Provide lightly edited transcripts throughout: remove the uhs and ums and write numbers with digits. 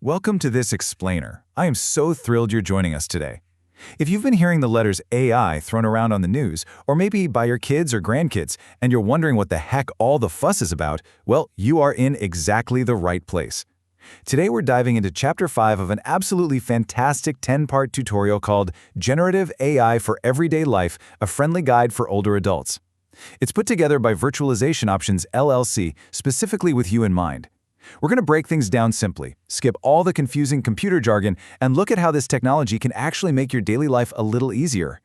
Welcome to this explainer. I am so thrilled you're joining us today. If you've been hearing the letters AI thrown around on the news, or maybe by your kids or grandkids, and you're wondering what the heck all the fuss is about, well, you are in exactly the right place. Today we're diving into Chapter 5 of an absolutely fantastic 10-part tutorial called Generative AI for Everyday Life, a friendly guide for older adults. It's put together by Virtualization Options LLC, specifically with you in mind. We're going to break things down simply, skip all the confusing computer jargon, and look at how this technology can actually make your daily life a little easier.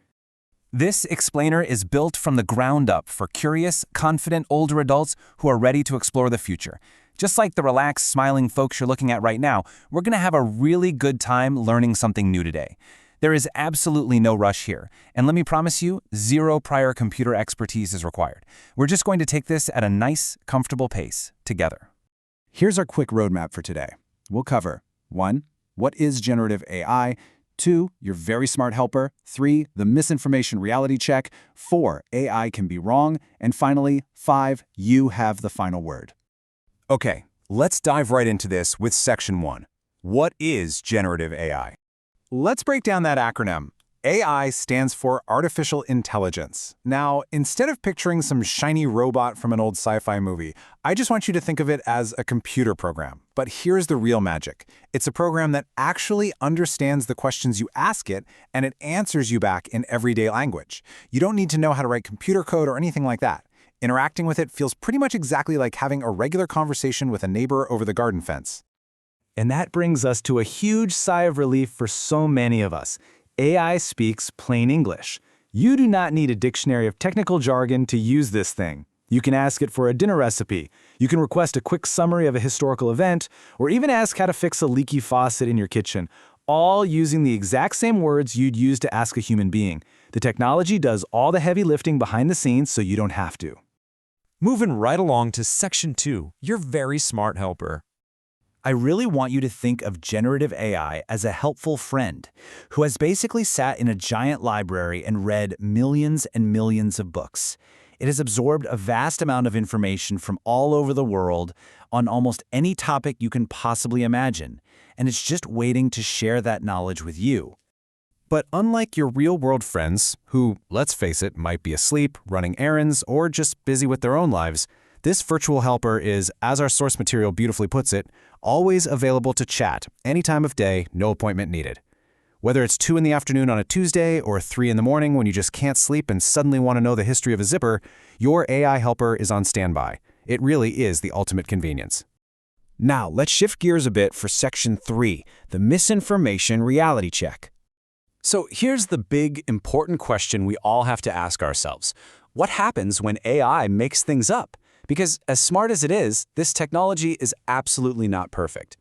This explainer is built from the ground up for curious, confident older adults who are ready to explore the future. Just like the relaxed, smiling folks you're looking at right now, we're going to have a really good time learning something new today. There is absolutely no rush here, and let me promise you, zero prior computer expertise is required. We're just going to take this at a nice, comfortable pace, together. Here's our quick roadmap for today. We'll cover 1. What is generative AI? 2. Your very smart helper. 3. The misinformation reality check. 4. AI can be wrong. And finally, 5. You have the final word. Okay, let's dive right into this with Section 1. What is generative AI? Let's break down that acronym. AI stands for Artificial Intelligence. Now, instead of picturing some shiny robot from an old sci-fi movie, I just want you to think of it as a computer program. But here's the real magic. It's a program that actually understands the questions you ask it, and it answers you back in everyday language. You don't need to know how to write computer code or anything like that. Interacting with it feels pretty much exactly like having a regular conversation with a neighbor over the garden fence. And that brings us to a huge sigh of relief for so many of us. AI speaks plain English. You do not need a dictionary of technical jargon to use this thing. You can ask it for a dinner recipe. You can request a quick summary of a historical event, or even ask how to fix a leaky faucet in your kitchen, all using the exact same words you'd use to ask a human being. The technology does all the heavy lifting behind the scenes so you don't have to. Moving right along to Section 2, your very smart helper. I really want you to think of generative AI as a helpful friend who has basically sat in a giant library and read millions and millions of books. It has absorbed a vast amount of information from all over the world on almost any topic you can possibly imagine, and it's just waiting to share that knowledge with you. But unlike your real-world friends, who, let's face it, might be asleep, running errands, or just busy with their own lives, this virtual helper is, as our source material beautifully puts it, always available to chat, any time of day, no appointment needed. Whether it's 2 in the afternoon on a Tuesday or 3 in the morning when you just can't sleep and suddenly want to know the history of a zipper, your AI helper is on standby. It really is the ultimate convenience. Now, let's shift gears a bit for Section 3, the misinformation reality check. So here's the big, important question we all have to ask ourselves. What happens when AI makes things up? Because as smart as it is, this technology is absolutely not perfect.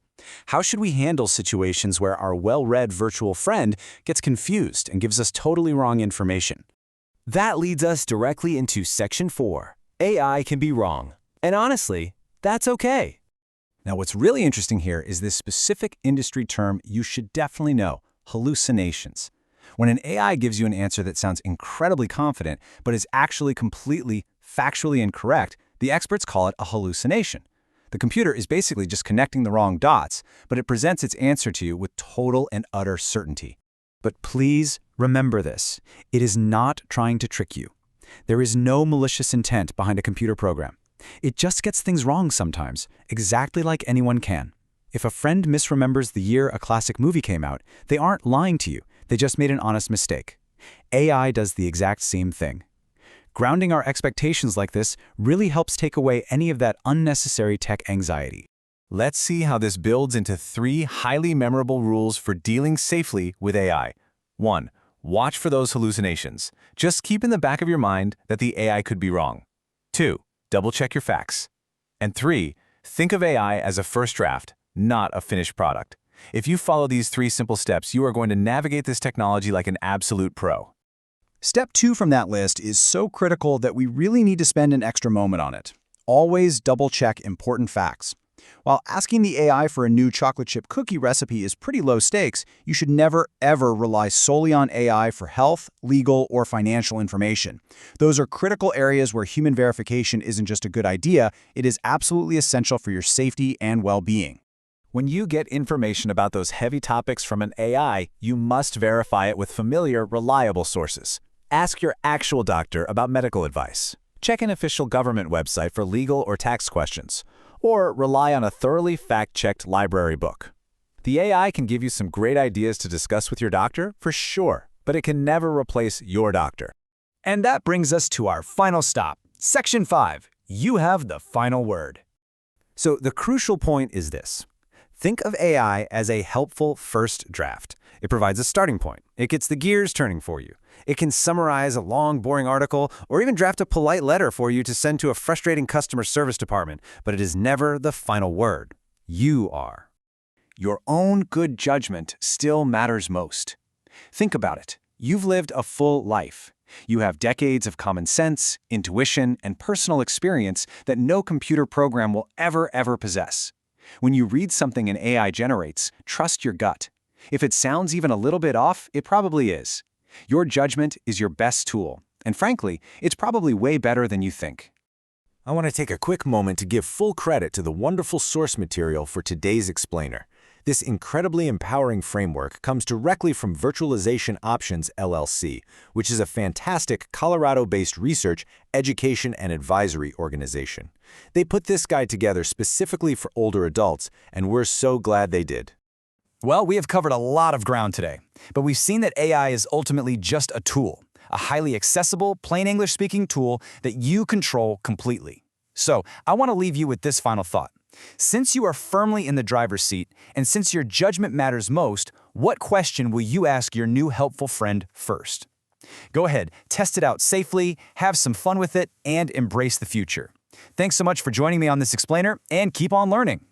How should we handle situations where our well-read virtual friend gets confused and gives us totally wrong information? That leads us directly into Section 4. AI can be wrong. And honestly, that's okay. Now, what's really interesting here is this specific industry term you should definitely know: hallucinations. When an AI gives you an answer that sounds incredibly confident, but is actually completely, factually incorrect, the experts call it a hallucination. The computer is basically just connecting the wrong dots, but it presents its answer to you with total and utter certainty. But please remember this. It is not trying to trick you. There is no malicious intent behind a computer program. It just gets things wrong sometimes, exactly like anyone can. If a friend misremembers the year a classic movie came out, they aren't lying to you. They just made an honest mistake. AI does the exact same thing. Grounding our expectations like this really helps take away any of that unnecessary tech anxiety. Let's see how this builds into 3 highly memorable rules for dealing safely with AI. 1. Watch for those hallucinations. Just keep in the back of your mind that the AI could be wrong. 2. Double-check your facts. And 3. Think of AI as a first draft, not a finished product. If you follow these 3 simple steps, you are going to navigate this technology like an absolute pro. Step 2 from that list is so critical that we really need to spend an extra moment on it. Always double-check important facts. While asking the AI for a new chocolate chip cookie recipe is pretty low stakes, you should never, ever rely solely on AI for health, legal, or financial information. Those are critical areas where human verification isn't just a good idea, it is absolutely essential for your safety and well-being. When you get information about those heavy topics from an AI, you must verify it with familiar, reliable sources. Ask your actual doctor about medical advice. Check an official government website for legal or tax questions, or rely on a thoroughly fact-checked library book. The AI can give you some great ideas to discuss with your doctor, for sure, but it can never replace your doctor. And that brings us to our final stop. Section 5. You have the final word. So the crucial point is this. Think of AI as a helpful first draft. It provides a starting point. It gets the gears turning for you. It can summarize a long, boring article or even draft a polite letter for you to send to a frustrating customer service department, but it is never the final word. You are. Your own good judgment still matters most. Think about it. You've lived a full life. You have decades of common sense, intuition, and personal experience that no computer program will ever possess. When you read something an AI generates, trust your gut. If it sounds even a little bit off, it probably is. Your judgment is your best tool, and frankly, it's probably way better than you think. I want to take a quick moment to give full credit to the wonderful source material for today's explainer. This incredibly empowering framework comes directly from Virtualization Options LLC, which is a fantastic Colorado-based research, education, and advisory organization. They put this guide together specifically for older adults, and we're so glad they did. Well, we have covered a lot of ground today, but we've seen that AI is ultimately just a tool, a highly accessible, plain English-speaking tool that you control completely. So, I want to leave you with this final thought. Since you are firmly in the driver's seat, and since your judgment matters most, what question will you ask your new helpful friend first? Go ahead, test it out safely, have some fun with it, and embrace the future. Thanks so much for joining me on this explainer, and keep on learning.